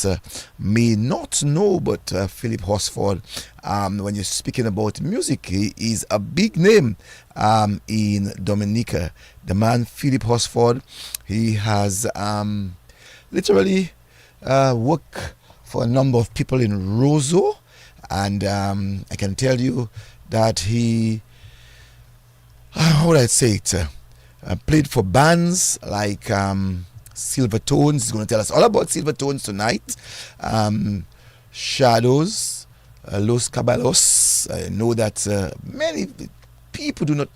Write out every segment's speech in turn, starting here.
us may not know, but Philip Hosford, when you're speaking about music, he is a big name in Dominica. The man Philip Hosford, he has literally worked for a number of people in Roseau, and I can tell you that he, how would I say it, played for bands like Silvertones. He's going to tell us all about Silvertones tonight. Shadows, Los Caballos. I know that many people do not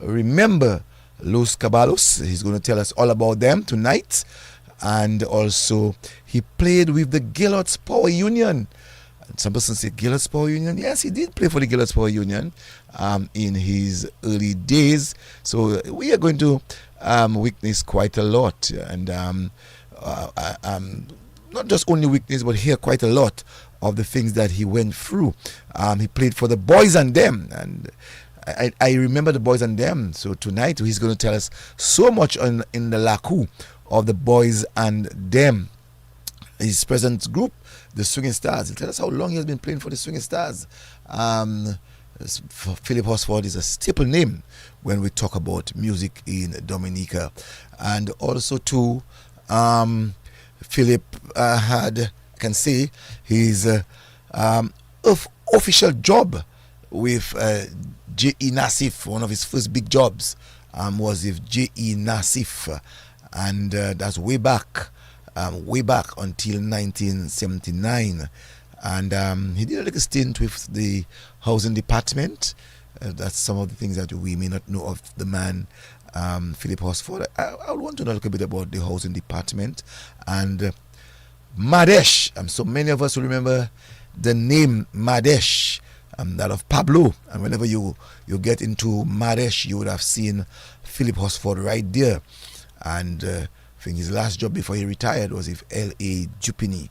remember Los Caballos. He's going to tell us all about them tonight. And also, he played with the Gaylords Power Union. Some person say Gaylords Power Union. Yes, he did play for the Gaylords Power Union in his early days. So we are going to witness quite a lot, and not just only witness, but hear quite a lot of the things that he went through. He played for the Boys and Them, and I remember the Boys and Them. So tonight he's going to tell us so much in the Lakou of the Boys and Them. His present group, the Swinging Stars. He'll tell us how long he has been playing for the Swinging Stars. Philip Hosford is a staple name when we talk about music in Dominica. And also too, Philip had, I can say, his official job with J.E. Nassif. One of his first big jobs was with J.E. Nassif, and that's way back until 1979. And he did a little stint with the housing department. That's some of the things that we may not know of the man, Philip Hosford. I would want to know a little bit about the housing department. And Madesh, so many of us will remember the name Madesh, that of Pablo. And whenever you get into Madesh, you would have seen Philip Hosford right there. And I think his last job before he retired was with L.A. Jupini.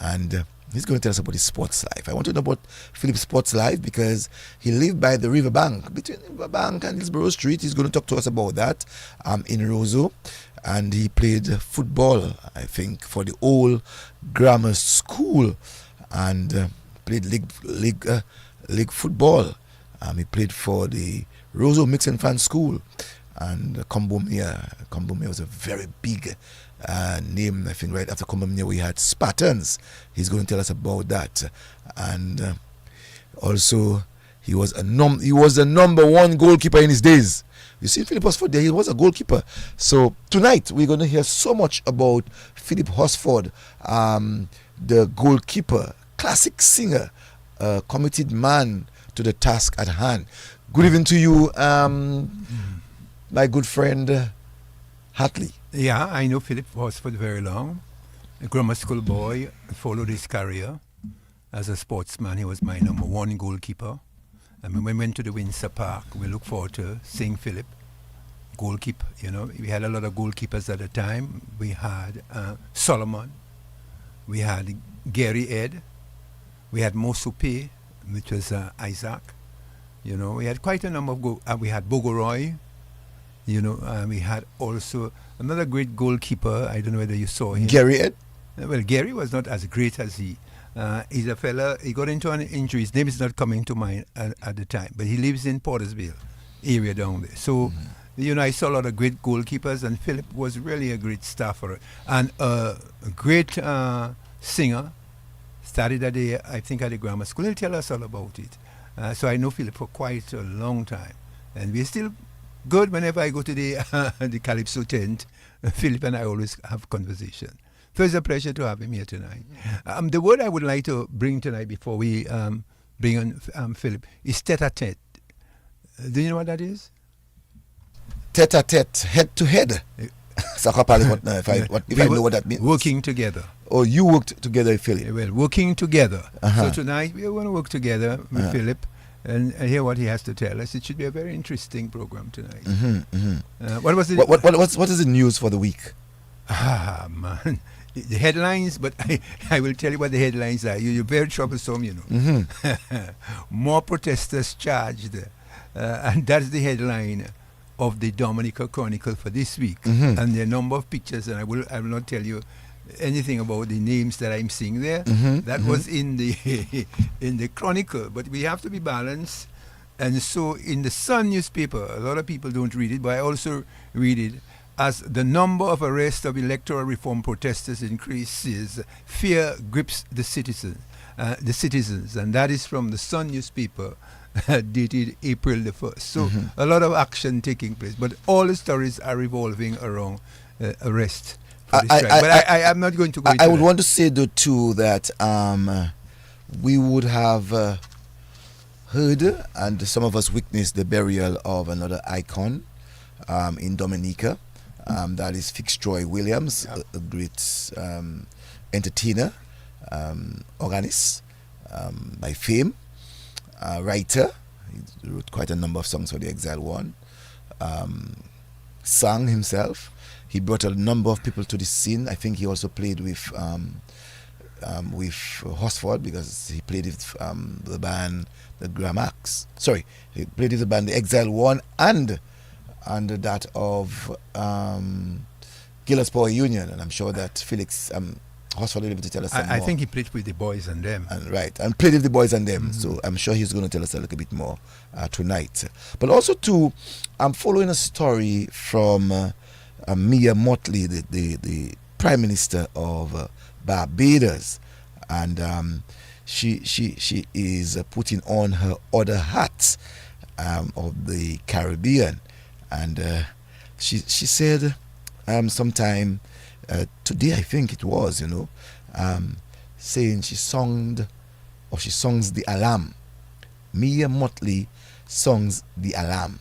And he's going to tell us about his sports life. I want to know about Philip's sports life because he lived by the riverbank, between Riverbank and Hillsborough Street. He's going to talk to us about that in Roseau. And he played football, I think, for the old grammar school, and played league football. He played for the Roseau Mix and Fan School. And Combomere was a very big name. I think right after Combomere we had Spartans. He's going to tell us about that. And also he was the number one goalkeeper in his days. You see, Philip Hosford there, he was a goalkeeper. So tonight we're going to hear so much about Philip Hosford, the goalkeeper, classic singer, committed man to the task at hand. Good evening to you, my good friend Hartley. Yeah, I know Philip Hosford very long. A grammar school boy, followed his career as a sportsman. He was my number one goalkeeper. And when we went to the Windsor Park, we look forward to seeing Philip goalkeeper. You know, we had a lot of goalkeepers at the time. We had Solomon, we had Gary Ed, we had Mosupe, which was Isaac. You know, we had quite a number of we had Bogoroy. You know, we had also another great goalkeeper. I don't know whether you saw him. Gary Ed? Well, Gary was not as great as he. He's a fella, he got into an injury. His name is not coming to mind at the time, but he lives in Portersville area down there. So, you know, I saw a lot of great goalkeepers, and Philip was really a great staffer and a great singer. Started at I think at the grammar school. He'll tell us all about it. So I know Philip for quite a long time, and we're still good. Whenever I go to the Calypso tent, Philip and I always have conversation. So it's a pleasure to have him here tonight. The word I would like to bring tonight before we bring on Philip is tete-a-tete. Do you know what that is? Tete-a-tete, head-to-head. So if I know what that means. Working together. Oh, you worked together with Philip? Well, working together. So tonight we are going to work together with Philip and hear what he has to tell us. It should be a very interesting program tonight. What is the news for the week? Man. The headlines, but I will tell you what the headlines are. You're very troublesome, you know. More protesters charged. And that's the headline of the Dominica Chronicle for this week. And the number of pictures, and I will not tell you anything about the names that I'm seeing there. That was in the in the Chronicle. But we have to be balanced. And so in the Sun newspaper, a lot of people don't read it, but I also read it, as the number of arrests of electoral reform protesters increases, fear grips the citizens, and that is from the Sun newspaper, dated April the 1st. So a lot of action taking place, but all the stories are revolving around arrest. For this strike. But I am not going to go into I would that. want to say though too that we would have heard, and some of us witnessed, the burial of another icon in Dominica. That is Fitzroy Williams, a great entertainer, organist by fame, writer. He wrote quite a number of songs for the Exile One. Sang himself. He brought a number of people to the scene. I think he also played with Hosford, because he played with the band the Gramax. Sorry, he played with the band the Exile One and that of Gillis Power Union, and I'm sure that Felix Hosford will be able to tell us some more. I think he played with the Boys and Them. And played with the Boys and Them. So I'm sure he's going to tell us a little bit more tonight. But also too, I'm following a story from Mia Mottley, the Prime Minister of Barbados, and she is putting on her other hat of the Caribbean, and she said sometime today, I think it was, saying she songs the alarm. Mia Mottley songs the alarm.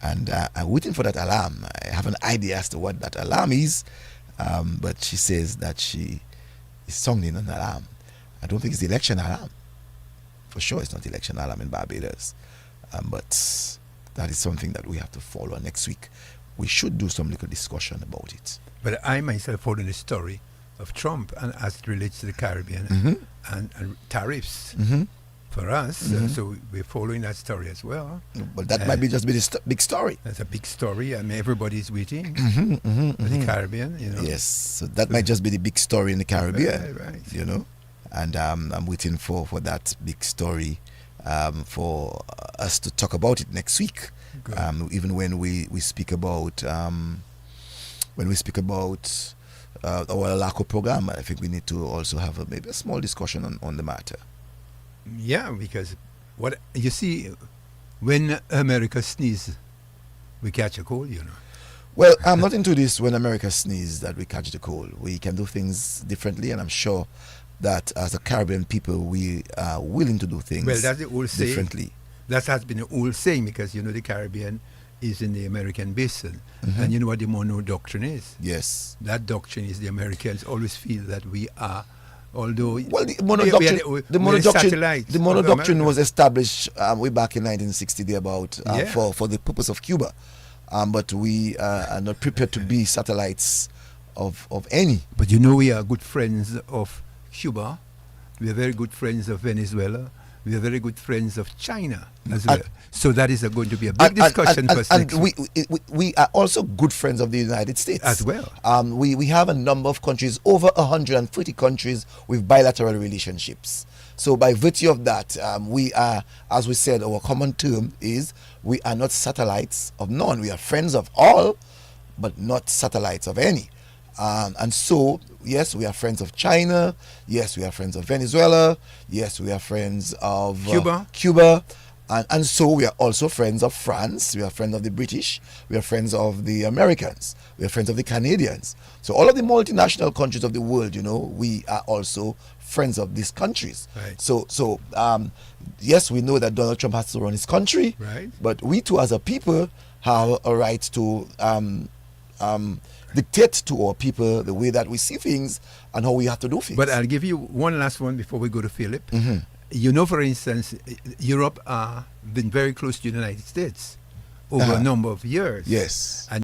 And I'm waiting for that alarm. I have an idea as to what that alarm is, but she says that she is singing an alarm. I don't think it's the election alarm. For sure it's not the election alarm in Barbados. But that is something that we have to follow next week. We should do some little discussion about it. But I myself following the story of Trump and as it relates to the Caribbean and tariffs. For us, so we're following that story as well. But that might be just be the big story. That's a big story. I mean, everybody's waiting for the Caribbean, Yes, so that might just be the big story in the Caribbean, right. And I'm waiting for that big story for us to talk about it next week. Even when we speak about our Lakou program, I think we need to also have maybe a small discussion on the matter. Yeah, because what you see, when America sneezes, we catch a cold, Well, I'm not into this when America sneezes that we catch the cold. We can do things differently, and I'm sure that as a Caribbean people, we are willing to do things that's the old saying. differently. That has been the old saying, because, the Caribbean is in the American basin. And you know what the Monroe Doctrine is? Yes. That doctrine is the Americans always feel that we are, although... Well, the Monroe Doctrine was established way back in 1960 for the purpose of Cuba. But we are not prepared to be satellites of any. But we are good friends of Cuba. We are very good friends of Venezuela. We are very good friends of China as well. So that is going to be a big discussion for us next week. We are also good friends of the United States as well. We have a number of countries, over 130 countries with bilateral relationships. So by virtue of that, we are, as we said, our common term is we are not satellites of none. We are friends of all, but not satellites of any. And so, yes, we are friends of China. Yes, we are friends of Venezuela. Yes, we are friends of Cuba. And so we are also friends of France. We are friends of the British. We are friends of the Americans. We are friends of the Canadians. So all of the multinational countries of the world, we are also friends of these countries. Right. So yes, we know that Donald Trump has to run his country. Right. But we too, as a people, have a right to dictate to our people the way that we see things and how we have to do things. But I'll give you one last one before we go to Philip. For instance, Europe been very close to the United States over a number of years. Yes. And